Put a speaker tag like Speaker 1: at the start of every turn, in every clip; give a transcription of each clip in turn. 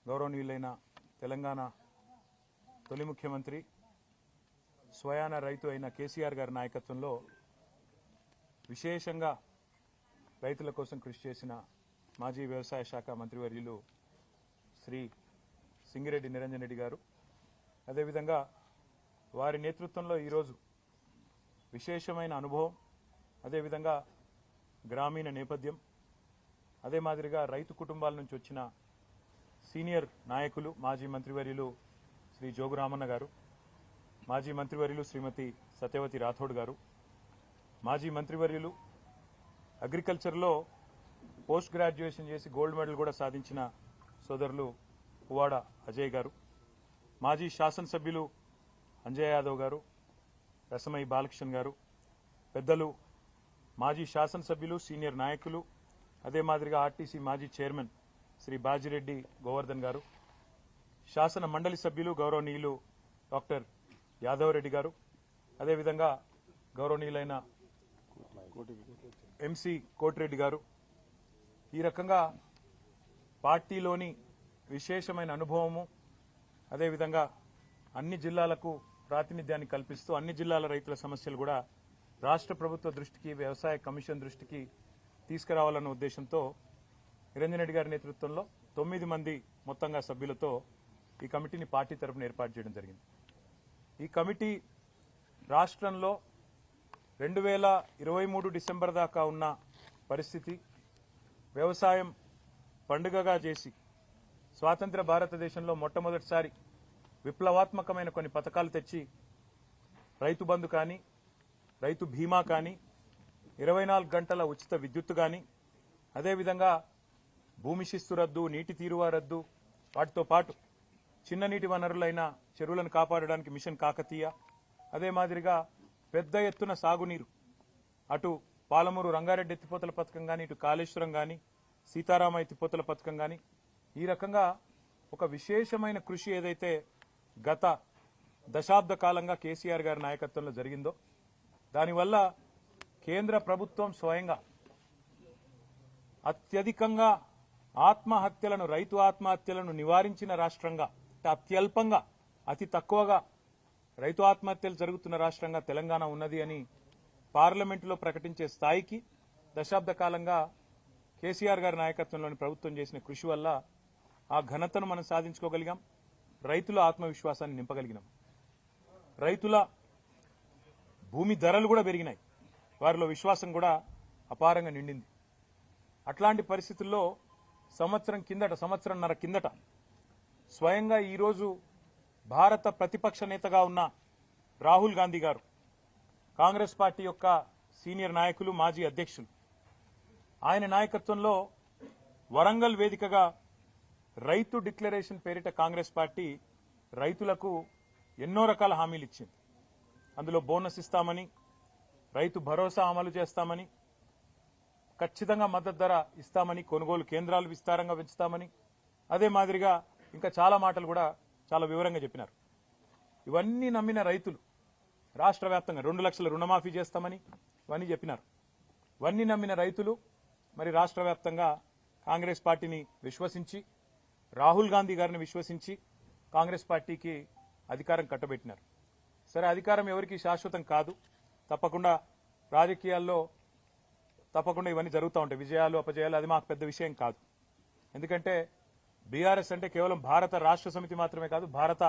Speaker 1: గౌరవనీయులైన తెలంగాణ తొలి ముఖ్యమంత్రి స్వయాన రైతు అయిన కేసీఆర్ గారి నాయకత్వంలో విశేషంగా రైతుల కోసం కృషి చేసిన మాజీ వ్యవసాయ శాఖ మంత్రివర్యులు శ్రీ సింగిరెడ్డి నిరంజన్ రెడ్డి గారు, అదేవిధంగా వారి నేతృత్వంలో ఈరోజు విశేషమైన అనుభవం, అదేవిధంగా గ్రామీణ నేపథ్యం, అదే మాదిరిగా రైతు కుటుంబాల నుంచి వచ్చిన సీనియర్ నాయకులు మాజీ మంత్రివర్యులు శ్రీ జోగు రామన్న గారు, మాజీ మంత్రివర్యులు శ్రీమతి సత్యవతి రాథోడ్ గారు, మాజీ మంత్రివర్యులు అగ్రికల్చర్లో పోస్ట్ గ్రాడ్యుయేషన్ చేసి గోల్డ్ మెడల్ కూడా సాధించిన సోదరులు పువ్వాడ అజయ్ గారు, మాజీ శాసనసభ్యులు అంజయ్ యాదవ్ గారు, రసమయ్య బాలకృష్ణ గారు, పెద్దలు మాజీ శాసనసభ్యులు సీనియర్ నాయకులు, అదే మాదిరిగా ఆర్టీసీ మాజీ చైర్మన్ శ్రీ బాజిరెడ్డి గోవర్ధన్ గారు, శాసన మండలి సభ్యులు గౌరవనీయులు డాక్టర్ యాదవ్ రెడ్డి గారు, అదేవిధంగా గౌరవనీయులైన ఎంసీ కోటిరెడ్డి గారు, ఈ రకంగా పార్టీలోని విశేషమైన అనుభవము, అదేవిధంగా అన్ని జిల్లాలకు ప్రాతినిధ్యాన్ని కల్పిస్తూ అన్ని జిల్లాల రైతుల సమస్యలు కూడా రాష్ట్ర ప్రభుత్వ దృష్టికి, వ్యవసాయ కమిషన్ దృష్టికి తీసుకురావాలన్న ఉద్దేశంతో నిరంజన్ రెడ్డి గారి నేతృత్వంలో 9 మంది మొత్తంగా సభ్యులతో ఈ కమిటీని పార్టీ తరఫున ఏర్పాటు చేయడం జరిగింది. ఈ కమిటీ రాష్ట్రంలో 2023 డిసెంబర్ దాకా ఉన్న పరిస్థితి, వ్యవసాయం పండుగగా చేసి స్వాతంత్ర భారతదేశంలో మొట్టమొదటిసారి విప్లవాత్మకమైన కొన్ని పథకాలు తెచ్చి రైతు బంధు కానీ, రైతు బీమా కానీ, 24 గంటల ఉచిత విద్యుత్తు కానీ, అదేవిధంగా భూమి శిస్తు రద్దు, నీటి తీరువా రద్దు, వాటితో పాటు చిన్న నీటి వనరులైన చెరువులను కాపాడడానికి మిషన్ కాకతీయ, అదే మాదిరిగా పెద్ద ఎత్తున సాగునీరు, అటు పాలమూరు రంగారెడ్డి ఎత్తిపోతల పథకం కానీ, ఇటు కాళేశ్వరం కానీ, సీతారామ ఎత్తిపోతల పథకం కానీ, ఈ రకంగా ఒక విశేషమైన కృషి ఏదైతే గత దశాబ్ద కాలంగా కేసీఆర్ గారి నాయకత్వంలో జరిగిందో, దానివల్ల కేంద్ర ప్రభుత్వం స్వయంగా అత్యధికంగా ఆత్మహత్యలను, రైతు ఆత్మహత్యలను నివారించిన రాష్ట్రంగా, అత్యల్పంగా, అతి తక్కువగా రైతు ఆత్మహత్యలు జరుగుతున్న రాష్ట్రంగా తెలంగాణ ఉన్నది అని పార్లమెంటులో ప్రకటించే స్థాయికి దశాబ్ద కాలంగా కేసీఆర్ గారి నాయకత్వంలోని ప్రభుత్వం చేసిన కృషి వల్ల ఆ ఘనతను మనం సాధించుకోగలిగాం. రైతుల ఆత్మవిశ్వాసాన్ని నింపగలిగినాం. రైతుల భూమి ధరలు కూడా పెరిగినాయి, వారిలో విశ్వాసం కూడా అపారంగా నిండింది. అట్లాంటి పరిస్థితుల్లో సంవత్సరంన్నర కిందట స్వయంగా ఈరోజు భారత ప్రతిపక్ష నేతగా ఉన్న రాహుల్ గాంధీ గారు, కాంగ్రెస్ పార్టీ యొక్క సీనియర్ నాయకులు, మాజీ అధ్యక్షులు, ఆయన నాయకత్వంలో వరంగల్ వేదికగా రైతు డిక్లరేషన్ పేరిట కాంగ్రెస్ పార్టీ రైతులకు ఎన్నో రకాల హామీలు ఇచ్చింది. అందులో బోనస్ ఇస్తామని, రైతు భరోసా అమలు చేస్తామని, ఖచ్చితంగా మద్దతు ధర ఇస్తామని, కొనుగోలు కేంద్రాలు విస్తారంగా పెంచుతామని, అదే మాదిరిగా ఇంకా చాలా మాటలు కూడా చాలా వివరంగా చెప్పినారు. ఇవన్నీ నమ్మిన రైతులు రాష్ట్ర వ్యాప్తంగా 2 లక్షల రుణమాఫీ చేస్తామని ఇవన్నీ చెప్పినారు. ఇవన్నీ నమ్మిన రైతులు మరి రాష్ట్ర వ్యాప్తంగా కాంగ్రెస్ పార్టీని విశ్వసించి, రాహుల్ గాంధీ గారిని విశ్వసించి కాంగ్రెస్ పార్టీకి అధికారం కట్టబెట్టినారు. సరే, అధికారం ఎవరికి శాశ్వతం కాదు, తప్పకుండా రాజకీయాల్లో తప్పకుండా ఇవన్నీ జరుగుతూ ఉంటాయి, విజయాలు అపజయాలు, అది మాకు పెద్ద విషయం కాదు. ఎందుకంటే బీఆర్ఎస్ అంటే కేవలం భారత రాష్ట్ర సమితి మాత్రమే కాదు, భారత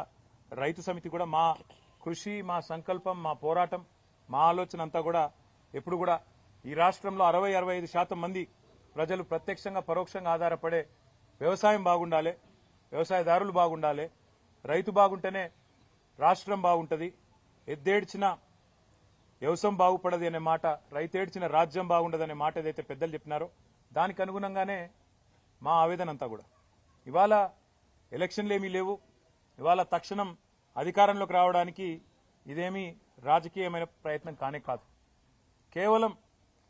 Speaker 1: రైతు సమితి కూడా. మా కృషి, మా సంకల్పం, మా పోరాటం, మా ఆలోచన అంతా కూడా ఎప్పుడు కూడా ఈ రాష్ట్రంలో 60-65% మంది ప్రజలు ప్రత్యక్షంగా పరోక్షంగా ఆధారపడే వ్యవసాయం బాగుండాలి, వ్యవసాయదారులు బాగుండాలి, రైతు బాగుంటేనే రాష్ట్రం బాగుంటుంది, ఎద్దేడ్చిన వ్యవసాయం బాగుపడది అనే మాట, రైతేడ్చిన రాజ్యం బాగుండదనే మాట ఏదైతే పెద్దలు చెప్పినారో దానికి అనుగుణంగానే మా ఆవేదన అంతా కూడా. ఇవాళ ఎలక్షన్లు ఏమీ లేవు, ఇవాళ తక్షణం అధికారంలోకి రావడానికి ఇదేమీ రాజకీయమైన ప్రయత్నం కానే కాదు. కేవలం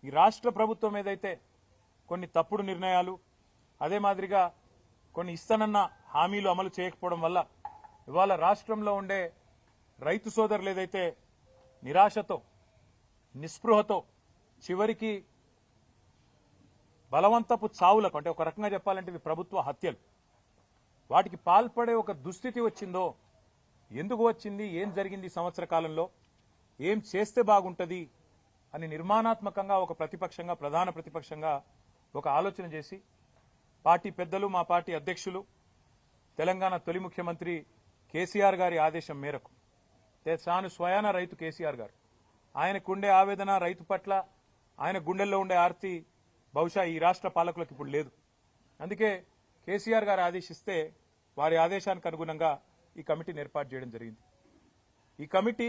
Speaker 1: ఈ రాష్ట్ర ప్రభుత్వం ఏదైతే కొన్ని తప్పుడు నిర్ణయాలు, అదే మాదిరిగా కొన్ని ఇస్తానన్న హామీలు అమలు చేయకపోవడం వల్ల ఇవాళ రాష్ట్రంలో ఉండే రైతు సోదరులు ఏదైతే నిరాశతో, నిస్పృహతో, చివరికి బలవంతపు చావులకు, అంటే ఒక రకంగా చెప్పాలంటే ఇవి ప్రభుత్వ హత్యలు, వాటికి పాల్పడే ఒక దుస్థితి వచ్చిందో, ఎందుకు వచ్చింది, ఏం జరిగింది సంవత్సర కాలంలో, ఏం చేస్తే బాగుంటుంది అని నిర్మాణాత్మకంగా ఒక ప్రతిపక్షంగా, ప్రధాన ప్రతిపక్షంగా ఒక ఆలోచన చేసి పార్టీ పెద్దలు, మా పార్టీ అధ్యక్షులు, తెలంగాణ తొలి ముఖ్యమంత్రి కేసీఆర్ గారి ఆదేశం మేరకు, తాను స్వయాన రైతు కేసీఆర్ గారు, ఆయనకుండే ఆవేదన రైతు పట్ల, ఆయన గుండెల్లో ఉండే ఆర్తి బహుశా ఈ రాష్ట్ర పాలకులకు ఇప్పుడు లేదు. అందుకే కేసీఆర్ గారు ఆదేశిస్తే వారి ఆదేశానికి అనుగుణంగా ఈ కమిటీని ఏర్పాటు చేయడం జరిగింది. ఈ కమిటీ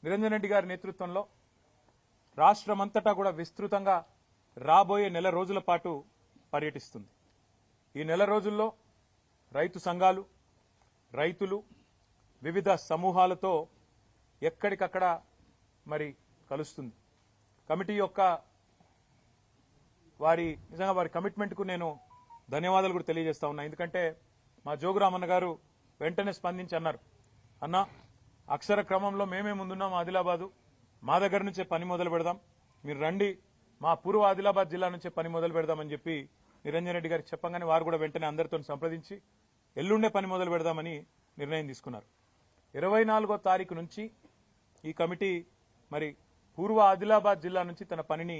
Speaker 1: నిరంజన్ రెడ్డి గారి నేతృత్వంలో రాష్ట్రమంతటా కూడా విస్తృతంగా రాబోయే నెల రోజుల పాటు పర్యటిస్తుంది. ఈ నెల రోజుల్లో రైతు సంఘాలు, రైతులు, వివిధ సమూహాలతో ఎక్కడికక్కడ మరి కలుస్తుంది. కమిటీ యొక్క నిజంగా వారి కమిట్మెంట్కు నేను ధన్యవాదాలు కూడా తెలియజేస్తా ఉన్నా. ఎందుకంటే మా జోగురామన్న గారు వెంటనే స్పందించి అన్నారు, అన్న అక్షర క్రమంలో మేమే ముందున్నాం ఆదిలాబాదు, మా దగ్గర నుంచే పని మొదలు పెడదాం, మీరు రండి, మా పూర్వ ఆదిలాబాద్ జిల్లా నుంచే పని మొదలు పెడదామని చెప్పి నిరంజన్ రెడ్డి గారికి చెప్పగానే వారు కూడా వెంటనే అందరితో సంప్రదించి ఎల్లుండే పని మొదలు పెడదామని నిర్ణయం తీసుకున్నారు. 24వ తారీఖు నుంచి ఈ కమిటీ మరి పూర్వ ఆదిలాబాద్ జిల్లా నుంచి తన పనిని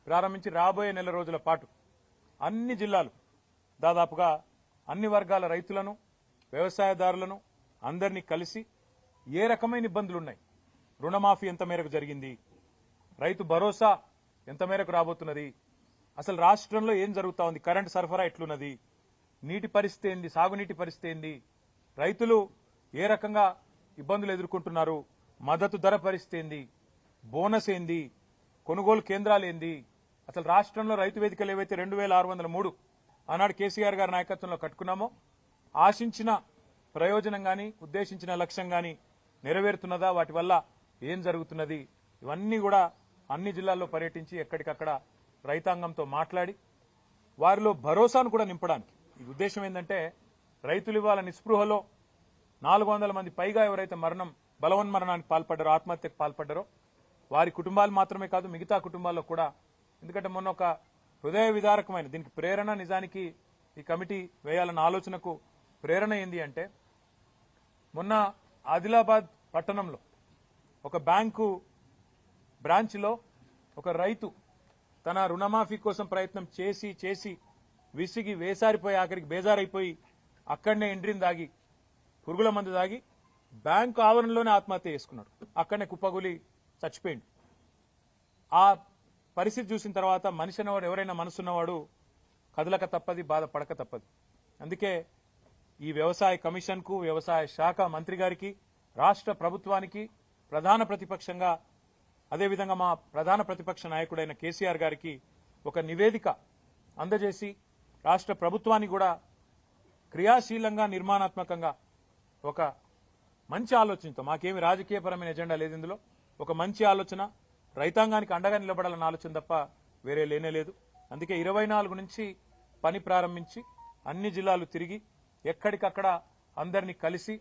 Speaker 1: ప్రారంభించి రాబోయే నెల రోజుల పాటు అన్ని జిల్లాలు, దాదాపుగా అన్ని వర్గాల రైతులను, వ్యవసాయదారులను అందరినీ కలిసి ఏ రకమైన ఇబ్బందులున్నాయి, రుణమాఫీ ఎంత మేరకు జరిగింది, రైతు భరోసా ఎంత మేరకు రాబోతున్నది, అసలు రాష్ట్రంలో ఏం జరుగుతా ఉంది, కరెంటు సరఫరా ఎట్లున్నది, నీటి పరిస్థితి ఏంది, సాగునీటి పరిస్థితి ఏంది, రైతులు ఏ రకంగా ఇబ్బందులు ఎదుర్కొంటున్నారు, మద్దతు ధర పరిస్థితి ఏంది, బోనస్ ఏంది, కొనుగోలు కేంద్రాలు ఏంది, అసలు రాష్ట్రంలో రైతు వేదికలు ఏవైతే 2603 ఆనాడు కేసీఆర్ గారి నాయకత్వంలో కట్టుకున్నామో ఆశించిన ప్రయోజనం గాని, ఉద్దేశించిన లక్ష్యం గాని నెరవేరుతున్నదా, వాటి వల్ల ఏం జరుగుతున్నది, ఇవన్నీ కూడా అన్ని జిల్లాల్లో పర్యటించి ఎక్కడికక్కడ రైతాంగంతో మాట్లాడి వారిలో భరోసాను కూడా నింపడానికి. ఈ ఉద్దేశం ఏంటంటే రైతులు ఇవాళ నిస్పృహలో 400 మంది పైగా ఎవరైతే బలవన్మరణానికి పాల్పడ్డారో, ఆత్మహత్యకు పాల్పడ్డారో వారి కుటుంబాలు మాత్రమే కాదు మిగతా కుటుంబాల్లో కూడా. ఎందుకంటే మొన్న ఒక హృదయ విదారకమైన దీనికి ప్రేరణ, నిజానికి ఈ కమిటీ వేయాలన్న ఆలోచనకు ప్రేరణ ఏంది అంటే, మొన్న ఆదిలాబాద్ పట్టణంలో ఒక బ్యాంకు బ్రాంచ్లో ఒక రైతు తన రుణమాఫీ కోసం ప్రయత్నం చేసి విసిగి వేసారిపోయి ఆఖరికి బేజారైపోయి అక్కడనే ఎండ్రిని దాగి, పురుగుల మందు దాగి బ్యాంకు ఆవరణలోనే ఆత్మహత్య చేసుకున్నాడు. అక్కడనే కుప్పగూలి చచ్చిపోయింది. ఆ పరిస్థితి చూసిన తర్వాత మనిషి అన్నవాడు, ఎవరైనా మనసున్నవాడు కదలక తప్పది, బాధపడక తప్పదు. అందుకే ఈ వ్యవసాయ కమిషన్కు, వ్యవసాయ శాఖ మంత్రి గారికి, రాష్ట్ర ప్రభుత్వానికి, ప్రధాన ప్రతిపక్షంగా అదేవిధంగా మా ప్రధాన ప్రతిపక్ష నాయకుడైన కేసీఆర్ గారికి ఒక నివేదిక అందజేసి రాష్ట్ర ప్రభుత్వాన్ని కూడా క్రియాశీలంగా, నిర్మాణాత్మకంగా ఒక మంచి ఆలోచనతో, మాకేమి రాజకీయపరమైన ఎజెండా లేదు ఇందులో, ఒక మంచి ఆలోచన, రైతాంగానికి అండగా నిలబడాలన్న ఆలోచన తప్ప వేరే లేనేలేదు. అందుకే 24 నుంచి పని ప్రారంభించి అన్ని జిల్లాలు తిరిగి ఎక్కడికక్కడ అందరినీ కలిసి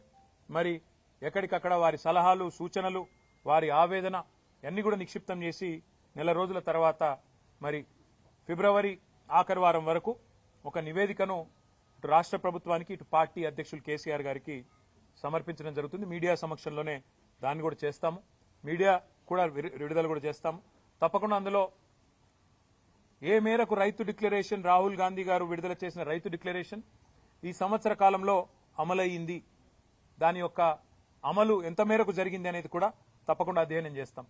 Speaker 1: మరి ఎక్కడికక్కడ వారి సలహాలు, సూచనలు, వారి ఆవేదన అన్ని కూడా నిక్షిప్తం చేసి నెల రోజుల తర్వాత మరి ఫిబ్రవరి ఆఖరి వారం వరకు ఒక నివేదికను ఇటు రాష్ట్ర ప్రభుత్వానికి, ఇటు పార్టీ అధ్యక్షులు కేసీఆర్ గారికి సమర్పించడం జరుగుతుంది. మీడియా సమక్షంలోనే దాన్ని కూడా చేస్తాము, మీడియా కూడా విడుదల కూడా చేస్తాము. తప్పకుండా అందులో ఏ మేరకు రైతు డిక్లరేషన్, రాహుల్ గాంధీ గారు విడుదల చేసిన రైతు డిక్లరేషన్ ఈ సంవత్సర కాలంలో అమలయ్యింది, దాని యొక్క అమలు ఎంత మేరకు జరిగింది అనేది కూడా తప్పకుండా అధ్యయనం చేస్తాం.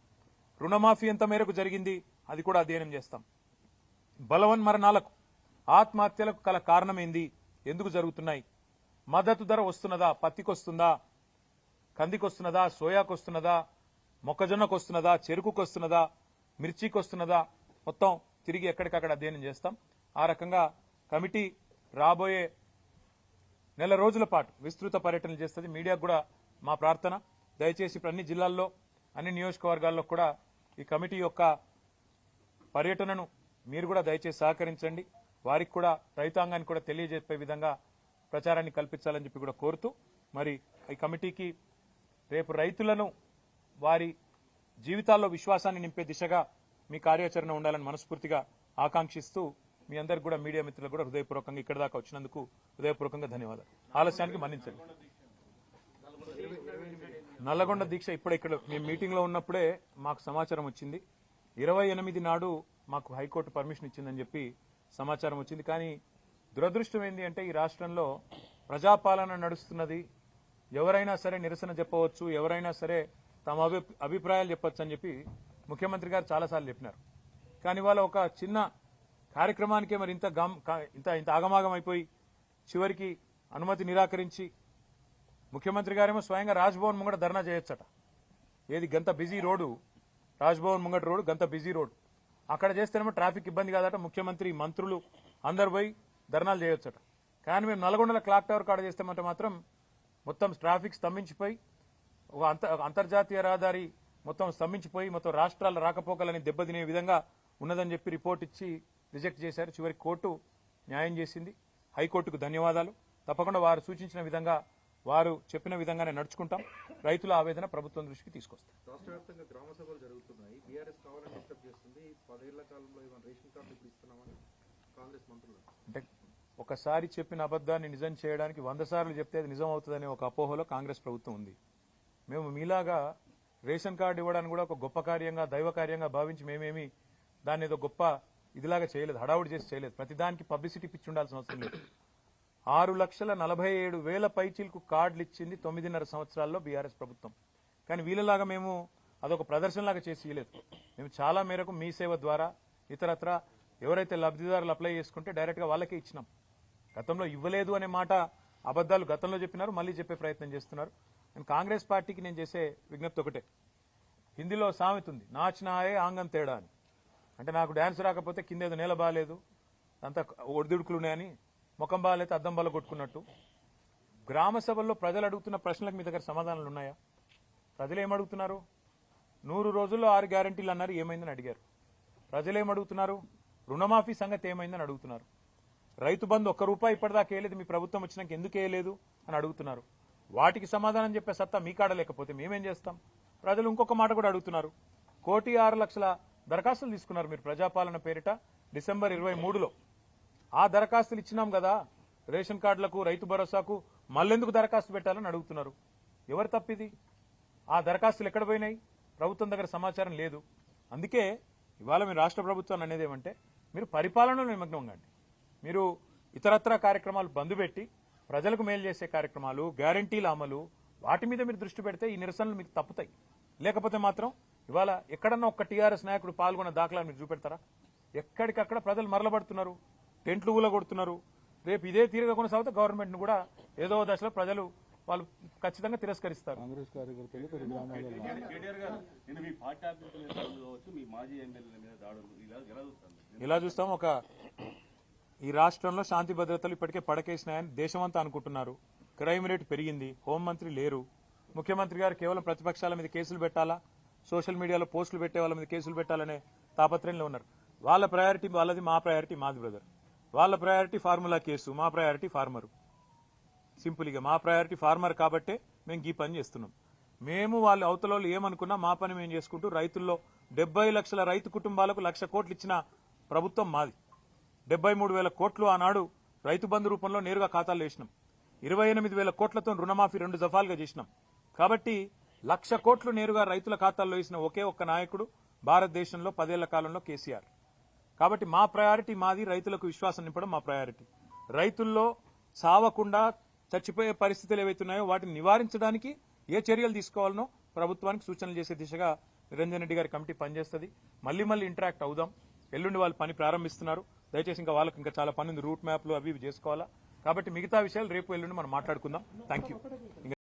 Speaker 1: రుణమాఫీ ఎంత మేరకు జరిగింది అది కూడా అధ్యయనం చేస్తాం. బలవన్మరణాలకు, ఆత్మహత్యలకు గల కారణమేంది, ఎందుకు జరుగుతున్నాయి, మద్దతు ధర వస్తున్నదా, పత్తికొస్తుందా, కందికొస్తున్నదా, సోయాకొస్తున్నదా, మొక్కజొన్నకొస్తున్నదా, చెరుకుకొస్తున్నదా, మిర్చికొస్తున్నదా, మొత్తం తిరిగి ఎక్కడికక్కడ అధ్యయనం చేస్తాం. ఆ రకంగా కమిటీ రాబోయే నెల రోజుల పాటు విస్తృత పర్యటనలు చేస్తుంది. మీడియాకు కూడా మా ప్రార్థన, దయచేసి ఇప్పుడు అన్ని జిల్లాల్లో, అన్ని నియోజకవర్గాల్లో కూడా ఈ కమిటీ యొక్క పర్యటనను మీరు కూడా దయచేసి సహకరించండి. వారికి కూడా, రైతాంగానికి కూడా తెలియజెప్పే విధంగా ప్రచారాన్ని కల్పించాలని చెప్పి కూడా కోరుతూ, మరి ఈ కమిటీకి రేపు రైతులను వారి జీవితాల్లో విశ్వాసాన్ని నింపే దిశగా మీ కార్యాచరణ ఉండాలని మనస్ఫూర్తిగా ఆకాంక్షిస్తూ మీ అందరికి కూడా మీడియా మిత్రులకు కూడా హృదయపూర్వకంగా ఇక్కడ దాకా వచ్చినందుకు హృదయపూర్వకంగా ధన్యవాదాలు. ఆలస్యానికి మన్నించండి. నల్లగొండ దీక్ష ఇప్పుడు ఇక్కడ మేము మీటింగ్ లో ఉన్నప్పుడే మాకు సమాచారం వచ్చింది. 28 నాడు మాకు హైకోర్టు పర్మిషన్ ఇచ్చిందని చెప్పి సమాచారం వచ్చింది. కానీ దురదృష్టం ఏంటి అంటే ఈ రాష్ట్రంలో ప్రజాపాలన నడుస్తున్నది. ఎవరైనా సరే నిరసన చెప్పవచ్చు, ఎవరైనా సరే తమ అభిప్రాయాలు చెప్పొచ్చు అని చెప్పి ముఖ్యమంత్రి గారు చాలాసార్లు చెప్పినారు. కానీ వాళ్ళ ఒక చిన్న కార్యక్రమానికే మరి ఇంత ఆగమాగం అయిపోయి చివరికి అనుమతి నిరాకరించి ముఖ్యమంత్రి గారేమో స్వయంగా రాజ్భవన్ ముంగట ధర్నా చేయొచ్చట. ఏది గంత బిజీ రోడ్డు, రాజ్భవన్ ముంగట రోడ్డు గంత బిజీ రోడ్డు. అక్కడ చేస్తేనేమో ట్రాఫిక్ ఇబ్బంది కాదట. ముఖ్యమంత్రి, మంత్రులు అందరు పోయి ధర్నాలు చేయొచ్చట. కానీ మేము నల్గొండల క్లాక్ టవర్ కాడ చేస్తామంటే మాత్రం మొత్తం ట్రాఫిక్ స్తంభించిపోయి ఒక అంతర్జాతీయ రహదారి మొత్తం స్తంభించిపోయి మొత్తం రాష్ట్రాల రాకపోకలని దెబ్బతినే విధంగా ఉన్నదని చెప్పి రిపోర్ట్ ఇచ్చి రిజెక్ట్ చేశారు. చివరికి కోర్టు న్యాయం చేసింది. హైకోర్టుకు ధన్యవాదాలు. తప్పకుండా వారు సూచించిన విధంగా, వారు చెప్పిన విధంగానే నడుచుకుంటాం. రైతుల ఆవేదన ప్రభుత్వం దృష్టికి తీసుకొస్తాం.
Speaker 2: రాష్ట్ర వ్యాప్తంగా గ్రామ సభలు జరుగుతున్నాయి. బీఆర్ఎస్ కావాలని డిస్టర్బ్ చేస్తుంది. 10 ఏళ్ల కాలంలో ఇవన్న రేషన్ కార్డులు ఇప్పుడు ఇస్తున్నామని కాంగ్రెస్ మంత్రులు
Speaker 1: అంటే ఒకసారి చెప్పిన అబద్దాన్ని నిజం చేయడానికి 100 సార్లు చెప్తే అది నిజం అవుతుందనే ఒక అపోహలో కాంగ్రెస్ ప్రభుత్వం ఉంది. మేము మీలాగా రేషన్ కార్డు ఇవ్వడానికి కూడా ఒక గొప్ప కార్యంగా, దైవ కార్యంగా భావించి మేమేమి దాన్ని ఏదో గొప్ప ఇదిలాగా చేయలేదు, హడావుడి చేసి చేయలేదు. ప్రతిదానికి పబ్లిసిటీ పిచ్చి ఉండాల్సిన అవసరం లేదు. 6,47,000 పైచీలకు కార్డులు ఇచ్చింది 9.5 సంవత్సరాల్లో బీఆర్ఎస్ ప్రభుత్వం. కానీ వీళ్ళలాగా మేము అదొక ప్రదర్శనలాగా చేసి ఇవ్వలేదు. మేము చాలా మేరకు మీ సేవ ద్వారా ఇతరత్ర ఎవరైతే లబ్ధిదారులు అప్లై చేసుకుంటే డైరెక్ట్ గా వాళ్ళకే ఇచ్చినాం. గతంలో ఇవ్వలేదు అనే మాట అబద్దాలు గతంలో చెప్పినారు, మళ్ళీ చెప్పే ప్రయత్నం చేస్తున్నారు. నేను కాంగ్రెస్ పార్టీకి నేను చేసే విజ్ఞప్తి ఒకటే. హిందీలో సామెత ఉంది, నాచినాయే ఆంగం తేడా అని. అంటే నాకు డాన్స్ రాకపోతే కిందేదో నేల బాగాలేదు, అంతా ఒడిదుడుకులున్నాయని, ముఖం బాగాలేదు అద్దం బల్ల కొట్టుకున్నట్టు. గ్రామ సభల్లో ప్రజలు అడుగుతున్న ప్రశ్నలకు మీ దగ్గర సమాధానాలు ఉన్నాయా? ప్రజలు ఏమడుగుతున్నారు? 100 రోజుల్లో 6 గ్యారంటీలు అన్నారు, ఏమైందని అడిగారు. ప్రజలు ఏమడుగుతున్నారు? రుణమాఫీ సంగతి ఏమైందని అడుగుతున్నారు. రైతు బంధు ₹1 ఇప్పటిదాకా వేయలేదు, మీ ప్రభుత్వం వచ్చినాక ఎందుకు వేయలేదు అని అడుగుతున్నారు. వాటికి సమాధానం చెప్పే సత్తా మీ కాడ లేకపోతే మేమేం చేస్తాం? ప్రజలు ఇంకొక మాట కూడా అడుగుతున్నారు. 1,06,00,000 దరఖాస్తులు తీసుకున్నారు మీరు ప్రజాపాలన పేరిట డిసెంబర్ 23లో. ఆ దరఖాస్తులు ఇచ్చినాం కదా రేషన్ కార్డులకు, రైతు భరోసాకు, మళ్ళెందుకు దరఖాస్తు పెట్టాలని అడుగుతున్నారు. ఎవరు తప్పిది? ఆ దరఖాస్తులు ఎక్కడ పోయినాయి? ప్రభుత్వం దగ్గర సమాచారం లేదు. అందుకే ఇవాళ మీరు రాష్ట్ర ప్రభుత్వాన్ని అనేది ఏమంటే, మీరు పరిపాలనలో నిమగ్నం కండి. మీరు ఇతరత్ర కార్యక్రమాలు బంద్ పెట్టి ప్రజలకు మేలు చేసే కార్యక్రమాలు, గ్యారంటీల అమలు, వాటి మీద మీరు దృష్టి పెడితే ఈ నిరసనలు మీకు తప్పుతాయి. లేకపోతే మాత్రం ఇవాళ ఎక్కడన్నా ఒక్క టీఆర్ఎస్ నాయకుడు పాల్గొన్న దాఖలా మీరు చూపెడతారా? ఎక్కడికక్కడ ప్రజలు మరలబడుతున్నారు, టెంట్లు ఊలగొడుతున్నారు. రేపు ఇదే తీరుగా కొనసాగితే గవర్నమెంట్ ను కూడా ఏదో దశలో ప్రజలు వాళ్ళు ఖచ్చితంగా తిరస్కరిస్తారు.
Speaker 3: కాంగ్రెస్ కార్యకర్తలు
Speaker 1: ఇలా చూస్తాం. ఈ రాష్ట్రంలో శాంతి భద్రతలు ఇప్పటికే పడకేసినాయని దేశమంతా అనుకుంటున్నారు. క్రైమ్ రేట్ పెరిగింది, హోంమంత్రి లేరు. ముఖ్యమంత్రి గారు కేవలం ప్రతిపక్షాల మీద కేసులు పెట్టాలా, సోషల్ మీడియాలో పోస్టులు పెట్టే వాళ్ళ మీద కేసులు పెట్టాలనే తాపత్రయంలో ఉన్నారు. వాళ్ళ ప్రయారిటీ వాళ్ళది, మా ప్రయారిటీ మాది బ్రదర్. వాళ్ళ ప్రయారిటీ ఫార్ములా కేసు, మా ప్రయారిటీ ఫార్మరు. సింపుల్గా మా ప్రయారిటీ ఫార్మర్ కాబట్టే మేము ఈ పని చేస్తున్నాం. మేము వాళ్ళు అవతల ఏమనుకున్నా మా పని మేము చేసుకుంటూ రైతుల్లో 70 లక్షల రైతు కుటుంబాలకు 1,00,000 కోట్లు ఇచ్చిన ప్రభుత్వం మాది. 73,000 కోట్లు ఆనాడు రైతు బంధు రూపంలో నేరుగా ఖాతాల్లో వేసినాం. 28,000 కోట్లతో రుణమాఫీ 2 దఫాలుగా చేసినాం. కాబట్టి 1,00,000 కోట్లు నేరుగా రైతుల ఖాతాల్లో వేసిన ఒకే ఒక్క నాయకుడు భారతదేశంలో 10 ఏళ్ల కాలంలో కేసీఆర్. కాబట్టి మా ప్రయారిటీ మాది, రైతులకు విశ్వాసం నింపడం మా ప్రయారిటీ. రైతుల్లో సావకుండా చచ్చిపోయే పరిస్థితులు ఏవైతున్నాయో వాటిని నివారించడానికి ఏ చర్యలు తీసుకోవాలనో ప్రభుత్వానికి సూచనలు చేసే దిశగా నిరంజన్ రెడ్డి గారి కమిటీ పనిచేస్తుంది. మళ్లీ ఇంటరాక్ట్ అవుదాం. ఎల్లుండి వాళ్ళు పని ప్రారంభిస్తున్నారు. దయచేసి ఇంకా వాళ్ళకి ఇంకా చాలా పని ఉంది, రూట్ మ్యాప్లు అవి ఇవి చేసుకోవాలా. కాబట్టి మిగతా విషయాలు రేపు ఎల్లుండి మనం మాట్లాడుకుందాం. Thank you.